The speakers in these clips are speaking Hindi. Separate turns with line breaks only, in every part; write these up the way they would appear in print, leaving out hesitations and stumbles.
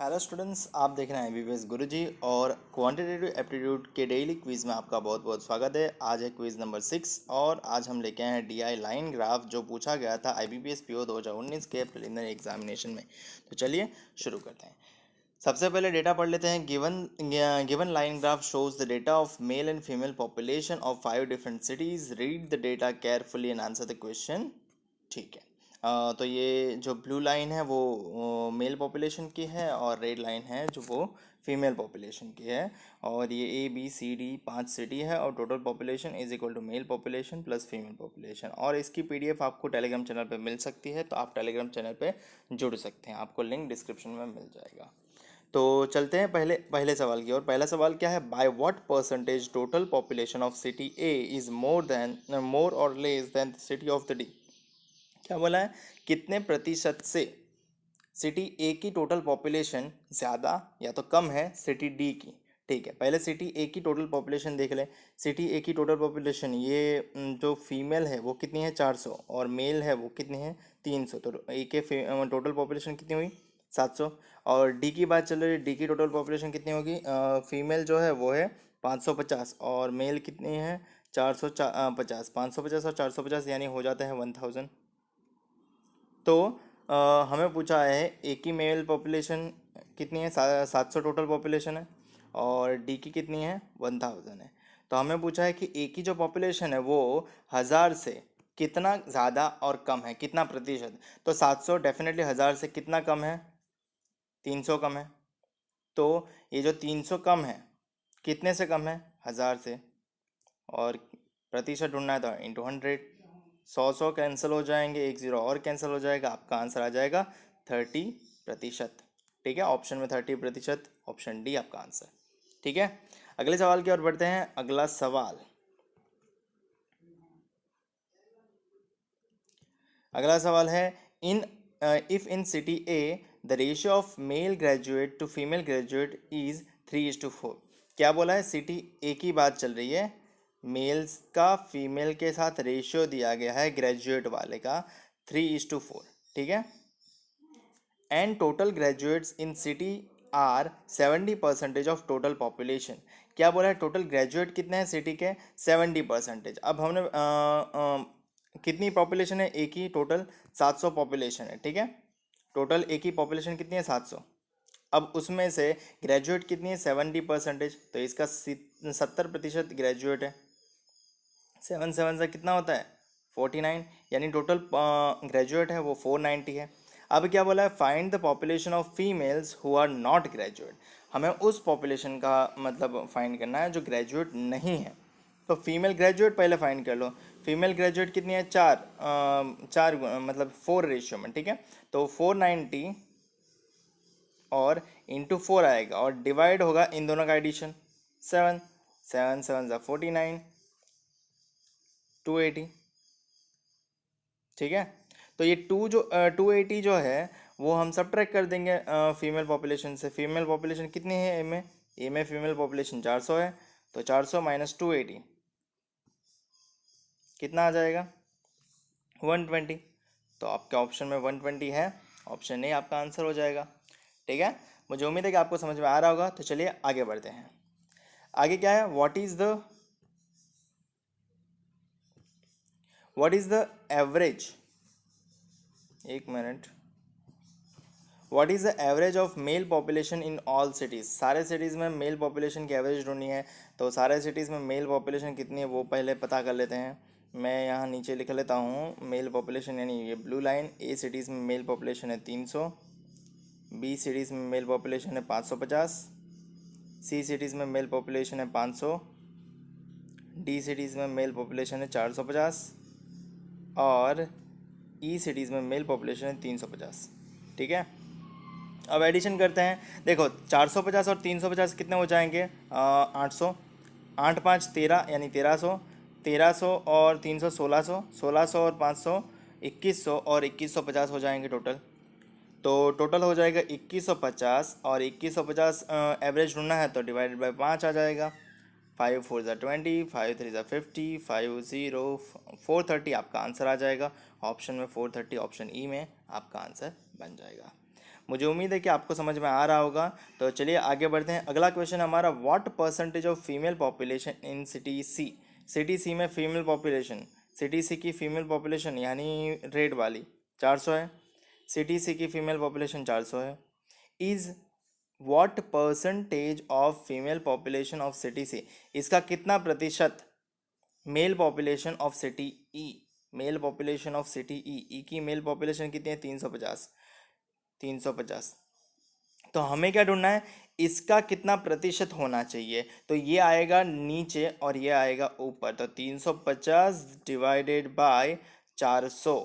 हेलो स्टूडेंट्स, आप देख रहे हैं एमबीबीएस गुरुजी और क्वांटिटेटिव एप्टीट्यूड के डेली क्विज में आपका बहुत बहुत स्वागत है। आज है क्विज नंबर 6 और आज हम लेके आए हैं डीआई लाइन ग्राफ जो पूछा गया था आईबीपीएस पीओ 2019 के प्रिलिमिनरी एग्जामिनेशन में। तो चलिए शुरू करते हैं। सबसे पहले डेटा पढ़ लेते हैं। Given line graph shows the data of male and female population of 5 different cities. Read the data carefully and answer the question. ठीक है। तो ये जो ब्लू लाइन है वो मेल पॉपुलेशन की है और रेड लाइन है जो वो फीमेल पॉपुलेशन की है। और ये A B C D 5 city है और total population is equal to male population plus female population. और इसकी पीडीएफ आपको टेलीग्राम चैनल पे मिल सकती है, तो आप टेलीग्राम चैनल पे जुड़ सकते हैं, आपको लिंक डिस्क्रिप्शन में मिल जाएगा। तो चलते हैं पहले पहले सवाल की ओर। पहला सवाल क्या है? By what percentage total population of city A is more or less than city of the D. क्या बोला है? कितने प्रतिशत से सिटी ए की टोटल पॉपुलेशन ज़्यादा या तो कम है सिटी डी की। ठीक है, पहले सिटी ए की टोटल पॉपुलेशन देख ले। सिटी ए की टोटल पॉपुलेशन ये जो फीमेल है वो कितनी है 400 और मेल है वो कितनी है 300। तो ए के टोटल पॉपुलेशन कितनी हुई 700। और डी की बात चल रही है, डी की टोटल पॉपुलेशन कितनी होगी? फीमेल जो है वो है 550 और मेल कितनी है 450। 550 और 450 यानी हो जाता है 1000। तो हमें पूछा है ए की मेल पॉपुलेशन कितनी है 700 टोटल पॉपुलेशन है और डी की कितनी है 1000 है। तो हमें पूछा है कि ए की जो पॉपुलेशन है वो 1000 से कितना ज़्यादा और कम है, कितना प्रतिशत। तो 700 डेफिनेटली 1000 से कितना कम है? 300 कम है। तो ये जो 300 कम है कितने से कम है? 1000 से। और प्रतिशत ढूंढना है तो इंटू 100। 100 कैंसिल हो जाएंगे, एक जीरो और कैंसिल हो जाएगा, आपका आंसर आ जाएगा 30%। ठीक है, ऑप्शन में 30%, ऑप्शन डी आपका आंसर। ठीक है, अगले सवाल की ओर बढ़ते हैं। अगला सवाल है in if in city A the ratio of male graduate to female graduate is 3:4। क्या बोला है? सिटी ए की बात चल रही है, मेल्स का फीमेल के साथ रेशियो दिया गया है ग्रेजुएट वाले का 3:4। ठीक है, and total graduates in city are 70% of total population. क्या बोला है? टोटल ग्रेजुएट कितने हैं सिटी के? 70%। अब हमने कितनी पॉपुलेशन है ए की? टोटल 700 पॉपुलेशन है। ठीक है, टोटल ए की पॉपुलेशन कितनी है 700। अब उसमें से ग्रेजुएट कितनी है 70%। तो इसका 70% ग्रेजुएट है। 7 से कितना होता है 49, यानी टोटल ग्रेजुएट है वो 490 है। अब क्या बोला है? Find the population of females who are not graduate. हमें उस पॉपुलेशन का मतलब फाइंड करना है जो ग्रेजुएट नहीं है। तो फीमेल ग्रेजुएट पहले फाइंड कर लो। फीमेल ग्रेजुएट कितनी है? चार मतलब 4 रेशियो में। ठीक है, तो 490 और इंटू 4 आएगा और डिवाइड होगा इन दोनों का एडिशन 7 7 7 49 280। ठीक है, तो ये 280 जो है वो हम सब्ट्रैक्ट कर देंगे फीमेल पॉपुलेशन से। फीमेल पॉपुलेशन कितनी है ए में फीमेल पॉपुलेशन 400 है। तो 400 माइनस 280 कितना आ जाएगा 120। तो आपके ऑप्शन में 120 है, ऑप्शन ए आपका आंसर हो जाएगा। ठीक है, मुझे उम्मीद है कि आपको समझ में आ रहा होगा। तो चलिए आगे बढ़ते हैं। आगे क्या है? व्हाट इज द एवरेज, एक minute, what is the average of male population in all cities. सारे सिटीज़ में मेल पॉपुलेशन की एवरेज ढूंढनी है। तो सारे सिटीज़ में मेल पॉपुलेशन कितनी है वो पहले पता कर लेते हैं। मैं यहाँ नीचे लिख लेता हूँ मेल पॉपुलेशन, यानी ये ब्लू लाइन। ए सिटीज़ में मेल पॉपुलेशन है 300, बी सिटीज़ में मेल पॉपुलेशन है 550, सी सिटीज़ में मेल पॉपुलेशन है 500, डी सिटीज़ में मेल पॉपुलेशन है 450 और ई सिटीज़ में मेल पॉपुलेशन है 350। ठीक है, अब एडिशन करते हैं। देखो 450 और 350 कितने हो जाएंगे 800। 8 5 13 यानी 1300। 1300 और 300 1600। 1600 और 500 2100 और 2150 हो जाएंगे टोटल। तो टोटल हो जाएगा 2150 और 2150 एवरेज ढूंढना है तो डिवाइडेड बाय 5 आ जाएगा। 5 4 ज़ा 20, 5 3 ज़ा 50, 5 0 430 आपका आंसर आ जाएगा। ऑप्शन में 430, ऑप्शन ई में आपका आंसर बन जाएगा। मुझे उम्मीद है कि आपको समझ में आ रहा होगा। तो चलिए आगे बढ़ते हैं। अगला क्वेश्चन हमारा, what percentage of female population in city C. City C में फीमेल पॉपुलेशन, सिटी सी की फीमेल पॉपुलेशन यानी रेड वाली 400 है। सिटी सी की फीमेल पॉपुलेशन 400 है। Is what percentage of female population of city C, इसका कितना प्रतिशत male population of city E. Male population of city E की मेल पॉपुलेशन कितनी है 350। 350। तो हमें क्या ढूंढना है, इसका कितना प्रतिशत होना चाहिए। तो ये आएगा नीचे और ये आएगा ऊपर। तो 350 डिवाइडेड बाय 400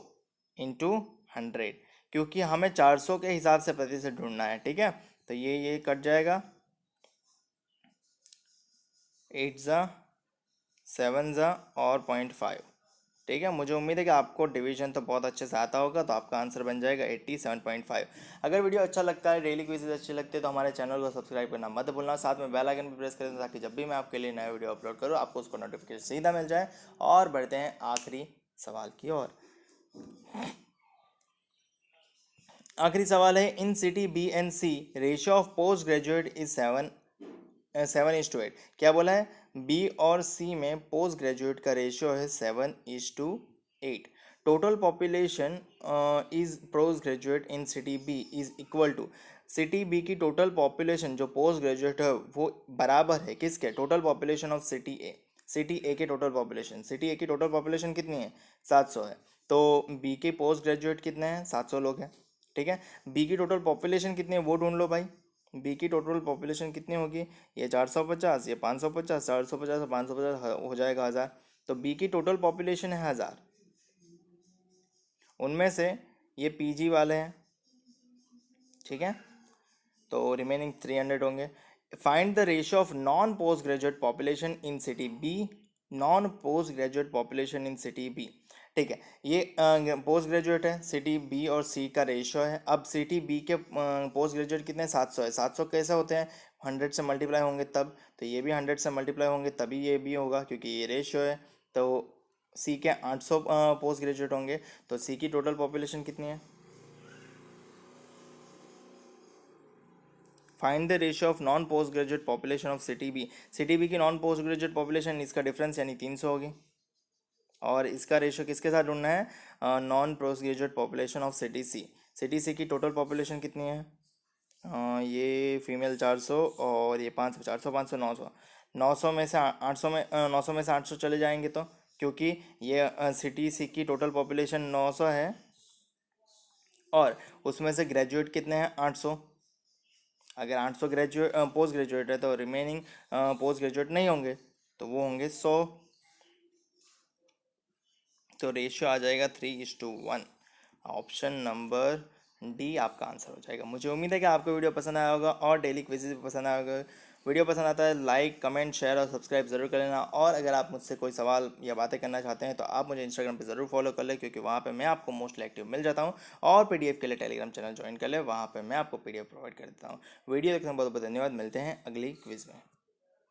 इंटू 100, क्योंकि हमें 400 के हिसाब से प्रतिशत ढूंढना है। ठीक है, तो ये कट जाएगा, 8 ज़ा 7 ज़ा और 0.5। ठीक है, मुझे उम्मीद है कि आपको डिवीजन तो बहुत अच्छे से आता होगा। तो आपका आंसर बन जाएगा 87.5। अगर वीडियो अच्छा लगता है, डेली क्विज़ेज अच्छे लगते हैं, तो हमारे चैनल को सब्सक्राइब करना मत भूलना। साथ में बेल आइकन भी प्रेस करें ताकि जब भी मैं आपके लिए नया वीडियो अपलोड करूँ आपको उसको नोटिफिकेशन सीधा मिल जाए। और बढ़ते हैं आखिरी सवाल की ओर। आखिरी सवाल है, in city B and C ratio of post graduate is 7:8। क्या बोला है, बी और सी में पोस्ट ग्रेजुएट का रेशियो है 7:8। Total population is post graduate in city B is equal to, city B की टोटल पॉपुलेशन जो पोस्ट ग्रेजुएट है वो बराबर है किसके, total population of city A. City A के टोटल पॉपुलेशन, सिटी ए की टोटल पॉपुलेशन कितनी है 700 है। तो बी के पोस्ट ग्रेजुएट कितने हैं 700 लोग हैं। ठीक है, बी की टोटल पॉपुलेशन कितनी है वो ढूंढ लो भाई। बी की टोटल पॉपुलेशन कितनी होगी, ये 450, ये 550, 450 और 550 हो जाएगा 1000। तो बी की टोटल पॉपुलेशन है 1000, उनमें से ये पीजी वाले हैं। ठीक है, तो रिमेनिंग 300 होंगे। Find the ratio of non post graduate population in city B, non post graduate population in city B. ठीक है, ये पोस्ट ग्रेजुएट है, सिटी बी और सी का रेशियो है। अब सिटी बी के पोस्ट ग्रेजुएट कितने 700 है। 700 कैसे होते हैं, 100 से मल्टीप्लाई होंगे तब, तो ये भी 100 से मल्टीप्लाई होंगे तभी ये भी होगा, क्योंकि ये रेशियो है। तो सी के 800 पोस्ट ग्रेजुएट होंगे। तो सी की टोटल पॉपुलेशन कितनी है, find the ratio of non post graduate population of city B. City B की नॉन पोस्ट ग्रेजुएट पॉपुलेशन, इसका डिफरेंस यानी 300 होगी। और इसका रेशियो किसके साथ ढूंढना है, non post graduate population of city C. City C की टोटल पॉपुलेशन कितनी है, ये फीमेल 400 और ये 500, 400 500 900। 900 में से 800 में 900 में से 800 चले जाएंगे, तो क्योंकि ये सिटी सी की टोटल पॉपुलेशन 900 है और उसमें से ग्रेजुएट कितने हैं 800। अगर 800 ग्रेजुएट पोस्ट ग्रेजुएट है तो रिमेनिंग पोस्ट ग्रेजुएट नहीं होंगे, तो वो होंगे 100। तो रेशियो आ जाएगा 3:1। ऑप्शन नंबर डी आपका आंसर हो जाएगा। मुझे उम्मीद है कि आपको वीडियो पसंद आया होगा और डेली क्विज़ेस भी पसंद आया होगा। वीडियो पसंद आता है लाइक कमेंट शेयर और सब्सक्राइब ज़रूर कर लेना। और अगर आप मुझसे कोई सवाल या बातें करना चाहते हैं तो आप मुझे इंस्टाग्राम पे ज़रूर फॉलो कर ले, क्योंकि वहाँ पे मैं आपको मोस्टली एक्टिव मिल जाता हूँ। और पीडीएफ के लिए टेलीग्राम चैनल ज्वाइन कर ले, वहाँ पर मैं आपको पीडीएफ प्रोवाइड कर देता हूँ। वीडियो देखने में बहुत बहुत धन्यवाद। मिलते हैं अगली क्विज़ में।